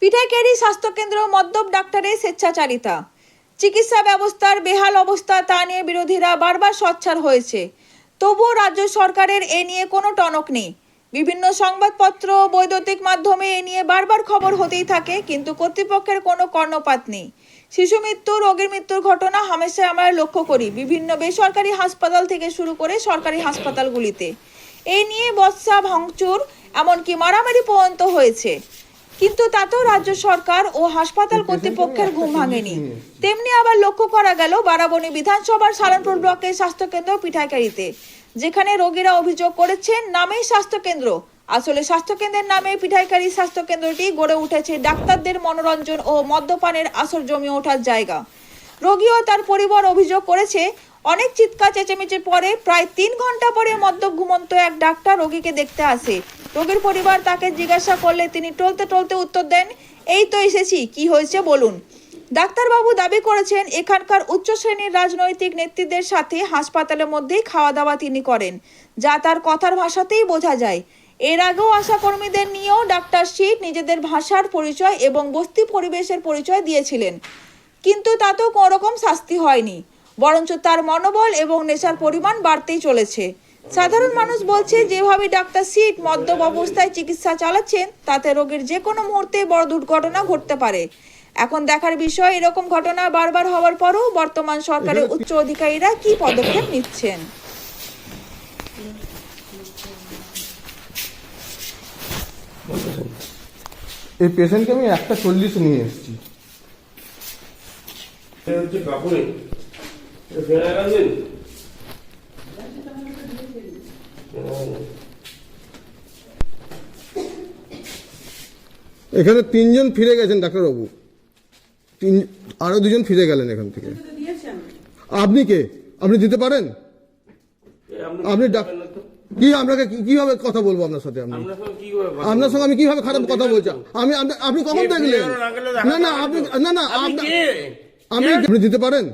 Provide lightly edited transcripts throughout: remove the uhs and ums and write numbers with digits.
পিঠাইকেরি স্বাস্থ্যকেন্দ্র মদ্যপ ডাক্তারের স্বেচ্ছাচারিতা। চিকিৎসা ব্যবস্থার বেহাল অবস্থা তা নিয়ে বিরোধীরা বারবার সোচ্চার হয়েছে। তবুও রাজ্য সরকারের এ নিয়ে কোনো টনক নেই। বিভিন্ন সংবাদপত্র বৈদ্যুতিক মাধ্যমে এ নিয়ে বারবার খবর হতেই থাকে, কিন্তু কর্তৃপক্ষের কোনো কর্ণপাত নেই। শিশু মৃত্যু, রোগীর মৃত্যুর ঘটনা হামেশাই আমরা লক্ষ্য করি বিভিন্ন বেসরকারি হাসপাতাল থেকে শুরু করে সরকারি হাসপাতালগুলিতে। এই নিয়ে বচসা, ভাঙচুর, এমনকি মারামারি পর্যন্ত হয়েছে। কিন্তু তাতেও রাজ্য সরকার ও হাসপাতাল কর্তৃপক্ষের ঘুম ভাঙেনি। তেমনি আবার লক্ষ্য করা গেল বারাবণী বিধানসভার সালানপুর ব্লকের স্বাস্থ্যকেন্দ্র পিঠাইকারিতে, যেখানে রোগীরা অভিযোগ করেছেন নামেই স্বাস্থ্যকেন্দ্র, আসলে স্বাস্থ্যকেন্দ্রের নামে পিঠাইকারি স্বাস্থ্যকেন্দ্রটি গড়ে উঠেছে ডাক্তারদের মনোরঞ্জন ও মদ্যপানের আসর জমে ওঠার জায়গা। রোগী ও তার পরিবার অভিযোগ করেছে, অনেক চিৎকার চেঁচামেচির পরে প্রায় 3 ঘন্টা পরে মদ্যপ ঘুমন্ত এক ডাক্তার রোগীকে দেখতে আসে। রোগীর পরিবার তাকে জিজ্ঞাসা করলে তিনি টলতে টলতে উত্তর দেন, এই তো এসেছি, কি হয়েছে বলুন। ডাক্তারবাবু দাবি করেছেন এখানকার উচ্চ শ্রেণীর রাজনৈতিক নেতৃত্বের সাথে হাসপাতালের মধ্যেই খাওয়া দাওয়া তিনি করেন, যা তার কথার ভাষাতেই বোঝা যায়। এর আগেও আশাকর্মীদের নিয়েও ডাক্তার শীত নিজেদের ভাষার পরিচয় এবং বস্তি পরিবেশের পরিচয় দিয়েছিলেন, কিন্তু তাতেও কোনো রকম শাস্তি হয়নি, বরঞ্চ তার মনোবল এবং নেশার পরিমাণ বাড়তেই চলেছে। সাধারণ মানুষ বলছে, যেভাবে ডাক্তার শীত মদ্যপ অবস্থায় চিকিৎসা চালাচ্ছেন তাতে রোগীর যে কোনো মুহূর্তে বড় দুর্ঘটনা ঘটতে পারে। এখন দেখার বিষয়, এরকম ঘটনা বারবার হওয়ার পরও বর্তমান সরকারের উচ্চ আধিকারিকরা কি পদক্ষেপ নিচ্ছেন। এই পেশেন্টকে আমি 1:40 নিয়ে এসেছি। এখানে 3 জন ফিরে গেছেন ডাক্তারবাবু, আরো 2 জন ফিরে গেলেন এখান থেকে। আপনি কে? আপনি দিতে পারেন? আপনি কি আপনাকে কিভাবে কথা বলবো আপনার সাথে? আপনার সঙ্গে আমি কিভাবে খারাপ কথা বলছি? আপনি কখন দেখলেন? না আপনি দিতে পারেন?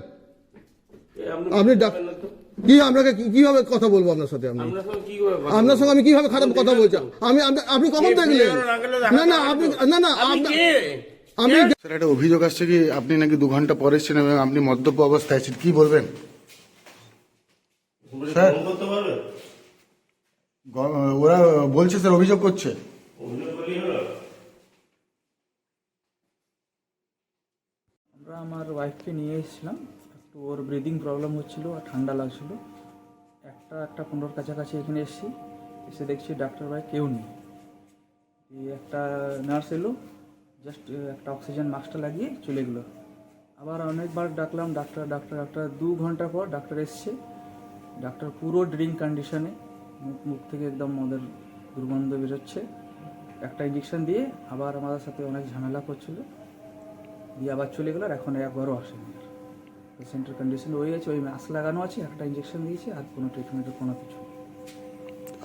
আপনি কি আপনাকে কিভাবে কথা বলবো আপনার সাথে? আপনার সঙ্গে আমি কিভাবে খারাপ কথা বলছি? আপনি কখন দেখলেন? আমি স্যার, একটা অভিযোগ আসছে কি আপনি নাকি 2 ঘন্টা পরে এসেছেন এবং আপনি মদ্যপ অবস্থায় আছেন, কি বলবেন স্যার? ওরা বলছে স্যার, অভিযোগ করছে। আমরা আমার ওয়াইফকে নিয়ে এসেছিলাম, একটু ওর ব্রিদিং প্রবলেম হচ্ছিল আর ঠান্ডা লাগছিল। 1:15 কাছাকাছি এখানে এসে দেখছি ডাক্তার ভাই কেউ নেই। একটা নার্স এলো, জাস্ট একটা অক্সিজেন মাস্কটা লাগিয়ে চলে গেলো। আবার অনেকবার ডাকলাম ডাক্তার 2 ঘন্টা পর ডাক্তার এসছে। ডাক্তার পুরো ড্রিঙ্ক কন্ডিশনে, মুখ থেকে একদম মদের দুর্গন্ধ বেরোচ্ছে। একটা ইঞ্জেকশন দিয়ে আবার আমাদের সাথে অনেক ঝামেলা করছিল, দিয়ে আবার চলে গেল। আর এখন একবারও আসেনি। পেশেন্টের কন্ডিশন ওই আছে, ওই মাস্ক লাগানো আছে, একটা ইঞ্জেকশন দিয়েছে, আর কোনো ট্রিটমেন্টের কোনো কিছু।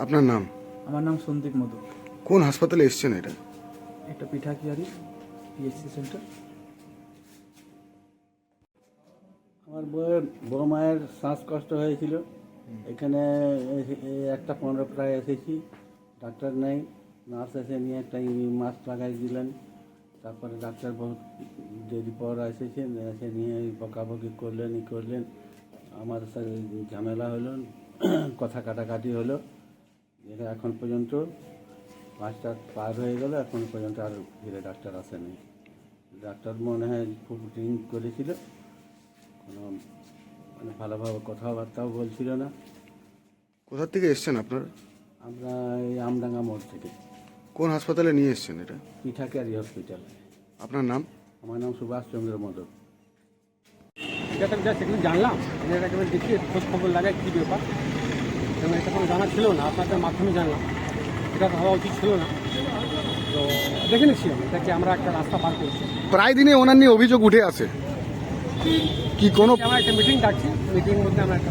আপনার নাম? আমার নাম সন্দীপ মধু। কোন হাসপাতালে এসেছেন? এটা পিঠাকিয়ারি পিএসসি সেন্টার। আমার বড় মায়ের শ্বাসকষ্ট হয়েছিল, এখানে 1:15 প্রায় এসেছি, ডাক্তার নেই। নার্স এসে নিয়ে একটা মাস্ক লাগাই দিলেন। তারপরে ডাক্তার বহুত দেরি পর এসেছেন, এসে নিয়ে বকাবকি করলেন। আমার সাথে ঝামেলা হলো, কথা কাটাকাটি হলো। এখন পর্যন্ত 5টা পার হয়ে গেল, এখন পর্যন্ত আর ফিরে ডাক্তার আসেনি। ডাক্তার মনে হয় খুব ড্রিঙ্ক করেছিল, কোনো ভালোভাবে কথাবার্তাও বলছিল না। কোথা থেকে এসেছেন আপনারা? আমরা এই আমডাঙ্গা মোড় থেকে। কোন হাসপাতালে নিয়ে এসেছেন এটা? পিঠাকিয়ারি হসপিটাল। আপনার নাম? আমার নাম সুভাষ চন্দ্র মোদক। এটা যা সেখানে জানলাম, আমি এটাকে দেখি খোঁজ খবর লাগাই কী ব্যাপার, কারণ এটা কোনো জানা ছিল না, আপনাদের মাধ্যমে জানলাম। এটা হওয়া উচিত ছিল না, তো দেখে নিচ্ছি এটাকে আমরা একটা রাস্তা পার করছি। প্রায় দিনে ওনার নিয়ে অভিযোগ উঠে আসে, কি কোনো আমরা একটা মিটিং ডাকছি, মিটিংয়ের মধ্যে আমরা একটা